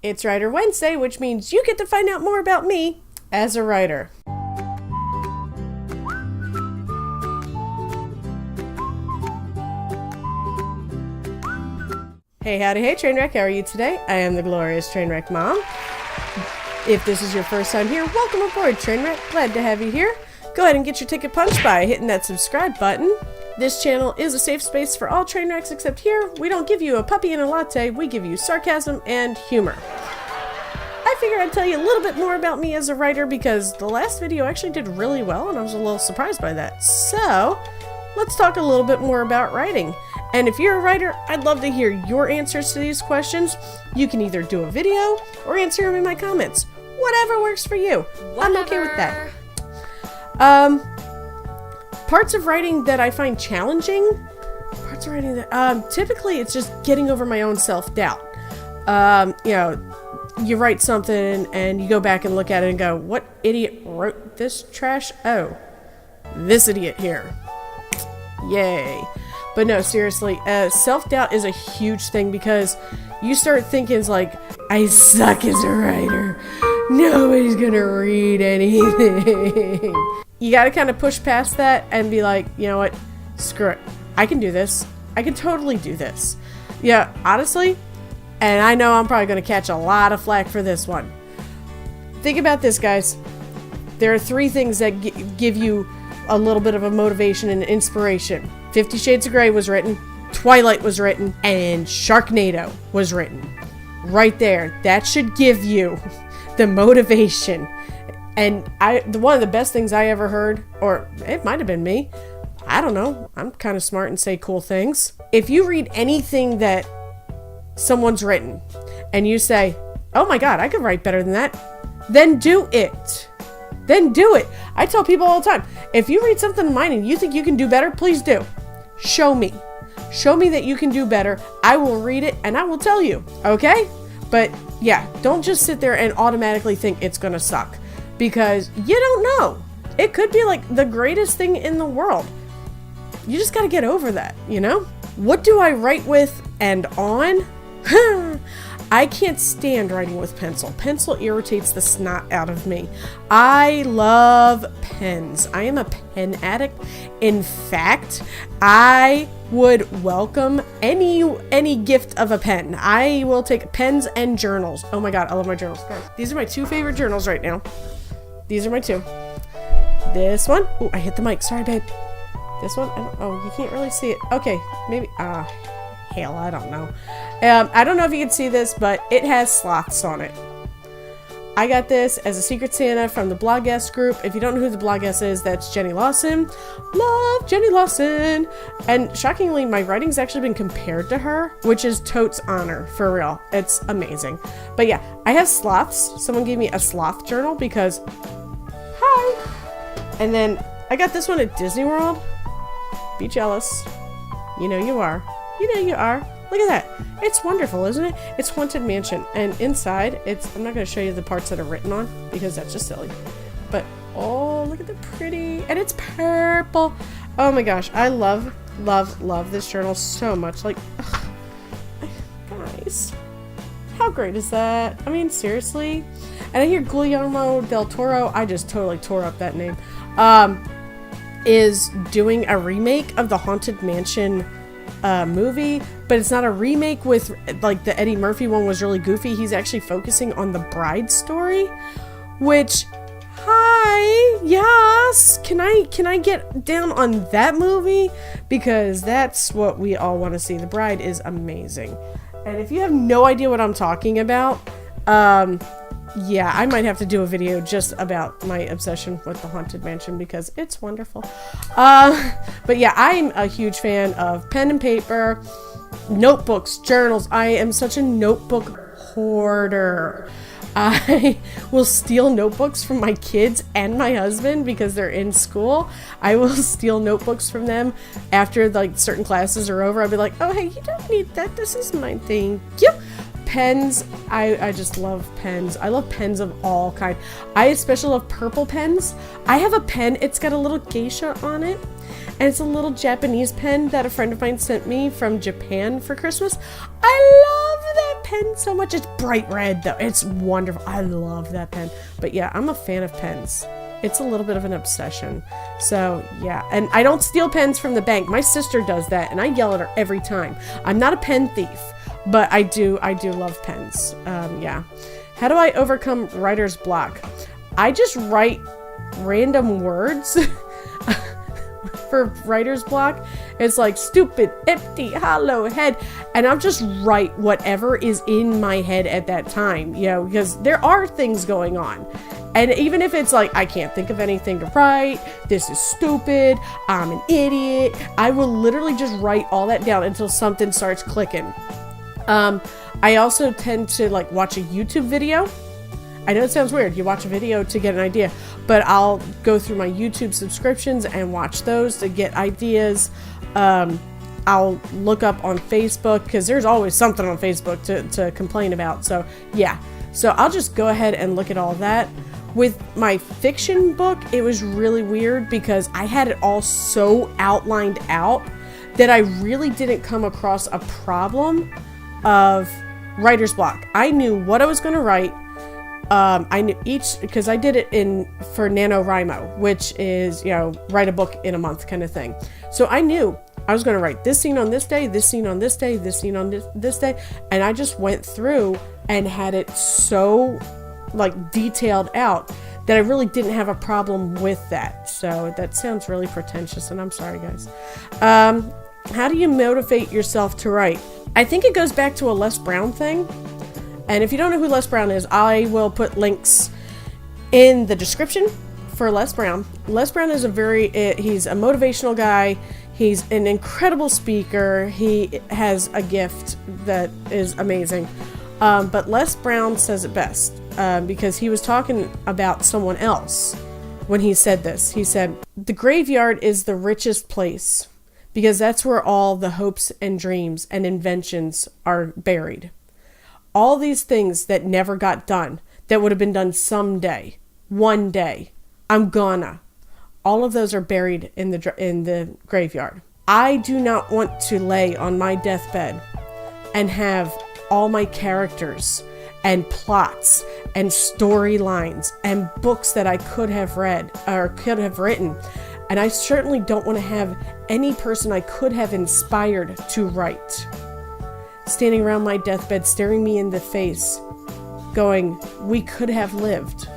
It's Writer Wednesday, which means you get to find out more about me as a writer. Hey, howdy, hey, Trainwreck, how are you today? I am the glorious Trainwreck Mom. If this is your first time here, welcome aboard, Trainwreck. Glad to have you here. Go ahead and get your ticket punched by hitting that subscribe button. This channel is a safe space for all Trainwrecks, except here, we don't give you a puppy and a latte, we give you sarcasm and humor. I figured I'd tell you a little bit more about me as a writer because the last video actually did really well and I was a little surprised by that. So, let's talk a little bit more about writing. And if you're a writer, I'd love to hear your answers to these questions. You can either do a video or answer them in my comments. Whatever works for you. I'm okay with that. Parts of writing that I find challenging, typically it's just getting over my own self-doubt. You write something and you go back and look at it and go, what idiot wrote this trash? Oh, this idiot here. Yay. But no, seriously, self-doubt is a huge thing because you start thinking it's like, I suck as a writer. Nobody's gonna read anything. You gotta kind of push past that and be like, you know what? Screw it. I can do this. I can totally do this. Yeah, honestly, and I know I'm probably gonna catch a lot of flack for this one. Think about this, guys. There are three things that give you a little bit of a motivation and inspiration. 50 Shades of Grey was written, Twilight was written, and Sharknado was written. Right there. That should give you the motivation. And one of the best things I ever heard, or it might have been me, I don't know, I'm kind of smart and say cool things. If you read anything that someone's written, and you say, oh my god, I could write better than that, then do it. Then do it. I tell people all the time, if you read something of mine and you think you can do better, please do. Show me. Show me that you can do better. I will read it and I will tell you, okay? But yeah, don't just sit there and automatically think it's gonna suck. Because you don't know. It could be like the greatest thing in the world. You just gotta get over that, you know? What do I write with and on? I can't stand writing with pencil. Pencil irritates the snot out of me. I love pens. I am a pen addict. In fact, I would welcome any gift of a pen. I will take pens and journals. Oh my god, I love my journals. Guys, these are my two favorite journals right now. These are my two. This one. Oh, I hit the mic. Sorry, babe. This one. You can't really see it. Okay, maybe. Hell, I don't know. I don't know if you can see this, but it has sloths on it. I got this as a Secret Santa from the Blogess group. If you don't know who the Blogess is, that's Jenny Lawson. Love Jenny Lawson. And shockingly, my writing's actually been compared to her, which is totes honor, for real. It's amazing. But yeah, I have sloths. Someone gave me a sloth journal because, hi. And then I got this one at Disney World. Be jealous. You know you are. You know you are. Look at that. It's wonderful, isn't it? It's Haunted Mansion. And inside, I'm not going to show you the parts that are written on because that's just silly. But, oh, look at the pretty. And it's purple. Oh my gosh. I love, love, love this journal so much. Like, ugh, guys, how great is that? I mean, seriously. And I hear Guillermo del Toro, I just totally tore up that name, is doing a remake of the Haunted Mansion movie, but it's not a remake with like the Eddie Murphy one was really goofy. He's actually focusing on the bride story, which, hi, yes, can I get down on that movie? Because that's what we all want to see. The Bride is amazing. And if you have no idea what I'm talking about, yeah, I might have to do a video just about my obsession with the Haunted Mansion because it's wonderful. But yeah, I'm a huge fan of pen and paper, notebooks, journals. I am such a notebook hoarder. I will steal notebooks from my kids and my husband because they're in school. I will steal notebooks from them after like certain classes are over. I'll be like, oh hey, you don't need that. This is mine. Thank you. Pens, I just love pens. I love pens of all kind. I especially love purple pens. I have a pen, it's got a little geisha on it, and it's a little Japanese pen that a friend of mine sent me from Japan for Christmas. I love that pen so much. It's bright red though. It's wonderful. I love that pen. But yeah, I'm a fan of pens. It's a little bit of an obsession. So yeah, and I don't steal pens from the bank. My sister does that, and I yell at her every time. I'm not a pen thief, but I do love pens. Yeah. How do I overcome writer's block? I just write random words for writer's block. It's like stupid, empty, hollow head, and I'll just write whatever is in my head at that time, you know, because there are things going on. And even if it's like, I can't think of anything to write, this is stupid, I'm an idiot, I will literally just write all that down until something starts clicking. I also tend to like watch a YouTube video. I know it sounds weird, you watch a video to get an idea, but I'll go through my YouTube subscriptions and watch those to get ideas. I'll look up on Facebook, because there's always something on Facebook to complain about. So yeah, so I'll just go ahead and look at all that. With my fiction book, it was really weird because I had it all so outlined out that I really didn't come across a problem of writer's block. I knew what I was going to write. I knew each, because I did it for NaNoWriMo, which is, you know, write a book in a month kind of thing. So I knew I was going to write this scene on this day, this scene on this day, this scene on this day. And I just went through and had it so like detailed out that I really didn't have a problem with that. So that sounds really pretentious, and I'm sorry, guys. How do you motivate yourself to write? I think it goes back to a Les Brown thing. And if you don't know who Les Brown is, I will put links in the description for Les Brown. Les Brown is he's a motivational guy. He's an incredible speaker. He has a gift that is amazing. But Les Brown says it best, because he was talking about someone else when he said this. He said, the graveyard is the richest place because that's where all the hopes and dreams and inventions are buried. All these things that never got done, that would have been done someday, one day, I'm gonna. All of those are buried in the graveyard. I do not want to lay on my deathbed and have all my characters and plots and storylines and books that I could have read or could have written. And I certainly don't want to have any person I could have inspired to write standing around my deathbed, staring me in the face, going, we could have lived,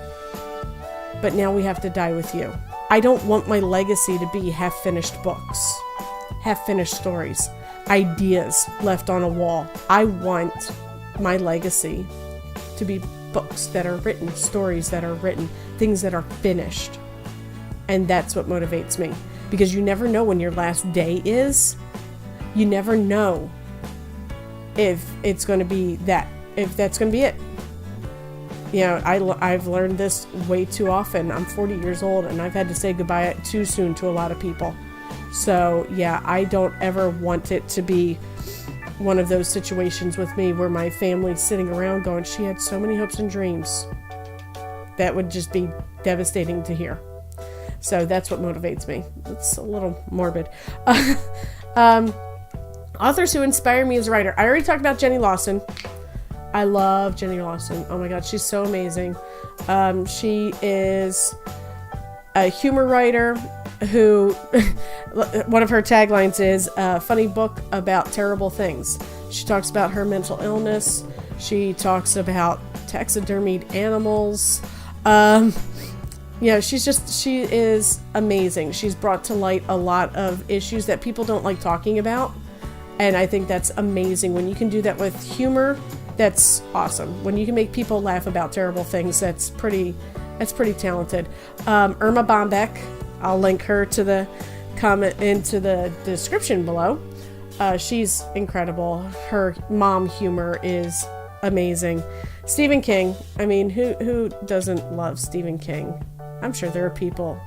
but now we have to die with you. I don't want my legacy to be half-finished books, half-finished stories, ideas left on a wall. I want my legacy to be books that are written, stories that are written, things that are finished. And that's what motivates me, because you never know when your last day is. You never know if it's going to be that, if that's going to be it. You know, I've learned this way too often. I'm 40 years old and I've had to say goodbye too soon to a lot of people. So yeah, I don't ever want it to be one of those situations with me where my family's sitting around going, she had so many hopes and dreams. That would just be devastating to hear. So that's what motivates me. It's a little morbid. Authors who inspire me as a writer. I already talked about Jenny Lawson. I love Jenny Lawson. Oh my God, she's so amazing. She is a humor writer who, one of her taglines is a funny book about terrible things. She talks about her mental illness. She talks about taxidermied animals. Yeah, she is amazing. She's brought to light a lot of issues that people don't like talking about. And I think that's amazing. When you can do that with humor, that's awesome. When you can make people laugh about terrible things, that's pretty talented. Irma Bombeck, I'll link her to the comment into the description below. She's incredible. Her mom humor is amazing. Stephen King, I mean, who doesn't love Stephen King? I'm sure there are people,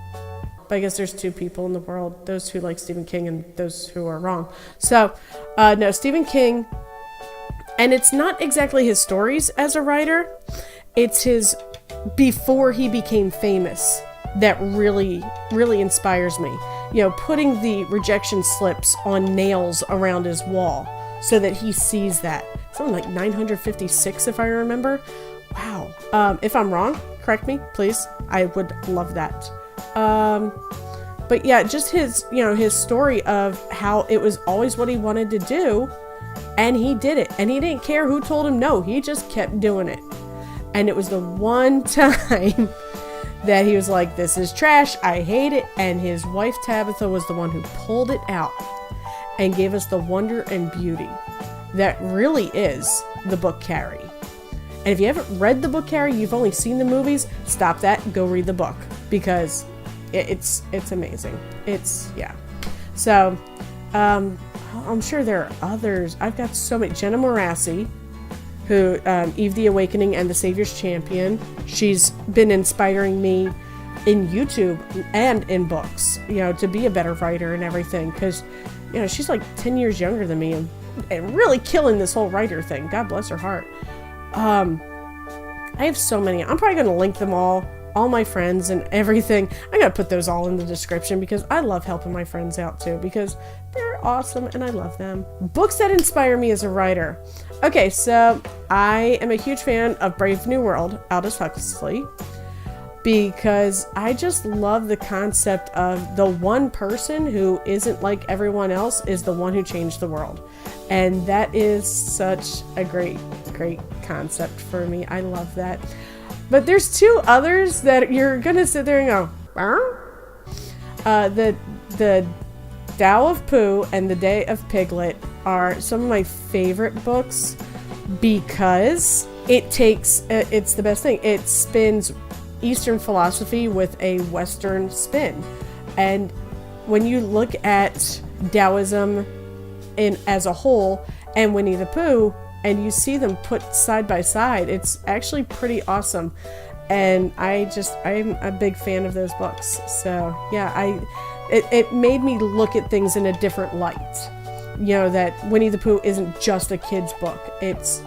but I guess there's two people in the world, those who like Stephen King and those who are wrong. So, no, Stephen King, and it's not exactly his stories as a writer, it's his before he became famous that really, really inspires me. You know, putting the rejection slips on nails around his wall so that he sees that, something like 956 if I remember. Wow. If I'm wrong, correct me, please. I would love that. But yeah, just his story of how it was always what he wanted to do, and he did it. And he didn't care who told him no. He just kept doing it. And it was the one time that he was like, this is trash, I hate it. And his wife Tabitha was the one who pulled it out and gave us the wonder and beauty that really is the book Carrie. And if you haven't read the book Carrie, you've only seen the movies, stop that and go read the book, because it's amazing. Yeah. So, I'm sure there are others. I've got so many. Jenna Morassi, who, Eve the Awakening and the Savior's Champion. She's been inspiring me in YouTube and in books, to be a better writer and everything. Because, she's like 10 years younger than me and really killing this whole writer thing. God bless her heart. I have so many. I'm probably going to link them all my friends and everything. I gotta put those all in the description because I love helping my friends out too, because they're awesome and I love them. Books that inspire me as a writer. Okay, so I am a huge fan of Brave New World, Aldous Huxley, because I just love the concept of the one person who isn't like everyone else is the one who changed the world. And that is such a great concept for me. I love that. But there's two others that you're gonna sit there and go, the Tao of Pooh and the Day of Piglet are some of my favorite books because it's the best thing. It spins Eastern philosophy with a Western spin. And when you look at Taoism as a whole and Winnie the Pooh, and you see them put side by side, it's actually pretty awesome. And I'm a big fan of those books. So yeah, it made me look at things in a different light. That Winnie the Pooh isn't just a kid's book. It's,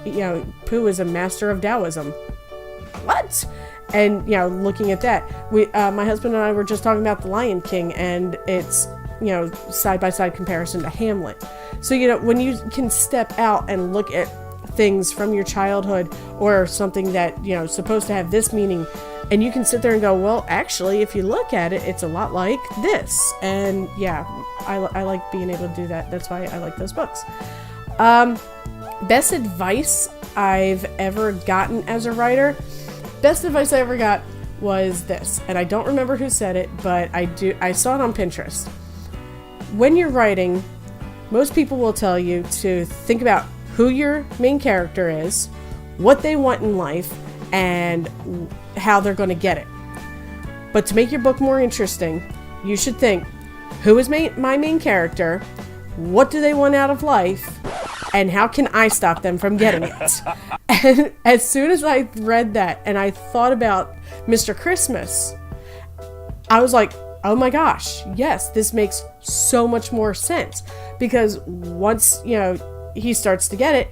Pooh is a master of Taoism. What? And, looking at that, my husband and I were just talking about The Lion King, and it's, side-by-side comparison to Hamlet. So, when you can step out and look at things from your childhood or something that, supposed to have this meaning, and you can sit there and go, well, actually, if you look at it, it's a lot like this. And yeah, I like being able to do that. That's why I like those books. Best advice I've ever gotten as a writer. Best advice I ever got was this, and I don't remember who said it, but I saw it on Pinterest. When you're writing, most people will tell you to think about who your main character is, what they want in life, and how they're going to get it. But to make your book more interesting, you should think, who is my main character? What do they want out of life? And how can I stop them from getting it? And as soon as I read that and I thought about Mr. Christmas, I was like, oh my gosh, yes, this makes so much more sense. Because once, he starts to get it,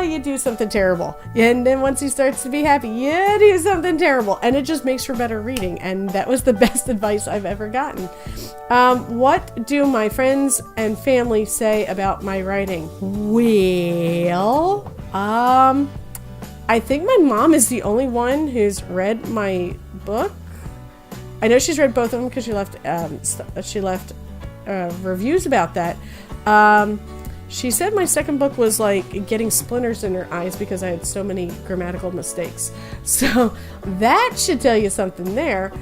you do something terrible. And then once he starts to be happy, you do something terrible. And it just makes for better reading. And that was the best advice I've ever gotten. What do my friends and family say about my writing? Well, I think my mom is the only one who's read my book. I know she's read both of them because she left reviews about that. She said my second book was like getting splinters in her eyes because I had so many grammatical mistakes. So that should tell you something there.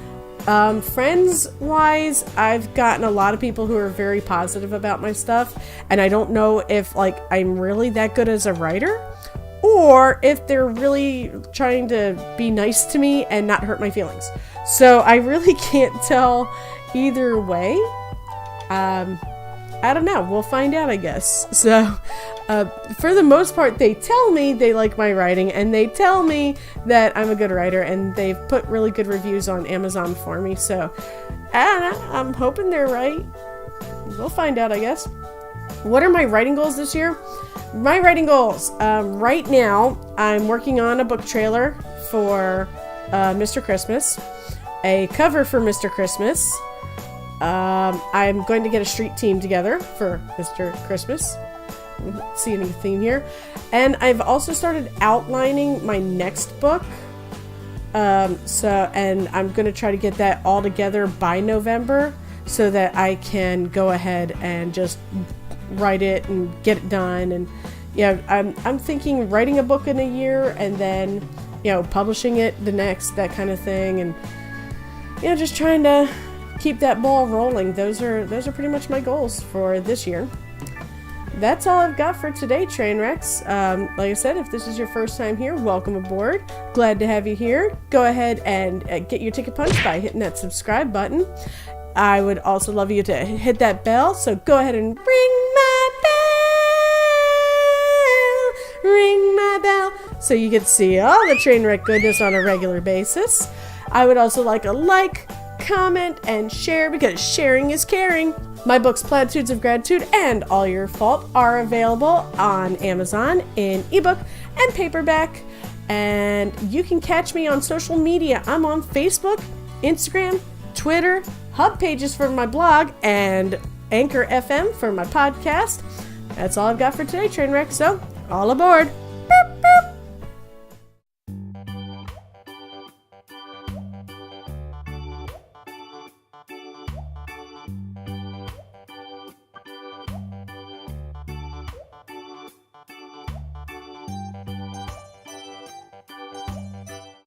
Friends-wise, I've gotten a lot of people who are very positive about my stuff, and I don't know if I'm really that good as a writer, or if they're really trying to be nice to me and not hurt my feelings. So I really can't tell either way. I don't know. We'll find out, I guess. So, for the most part, they tell me they like my writing, and they tell me that I'm a good writer, and they've put really good reviews on Amazon for me. So, I don't know. I'm hoping they're right. We'll find out, I guess. What are my writing goals this year? My writing goals. Right now, I'm working on a book trailer for Mr. Christmas, a cover for Mr. Christmas. I'm going to get a street team together for Mr. Christmas. don't see any theme here. And I've also started outlining my next book. And I'm going to try to get that all together by November so that I can go ahead and just write it and get it done. And yeah, I'm thinking writing a book in a year and then, publishing it the next, that kind of thing. And, just trying to keep that ball rolling. Those are pretty much my goals for this year. That's all I've got for today, Trainwrecks. Like I said, if this is your first time here, welcome aboard. Glad to have you here. Go ahead and get your ticket punched by hitting that subscribe button. I would also love you to hit that bell, so go ahead and ring my bell, so you get to see all the Trainwreck goodness on a regular basis. I would also like a like, comment, and share, because sharing is caring. My books, Platitudes of Gratitude and All Your Fault, are available on Amazon in ebook and paperback. And you can catch me on social media. I'm on Facebook, Instagram, Twitter, Hub Pages for my blog, and Anchor FM for my podcast. That's all I've got for today, Trainwreck, so all aboard.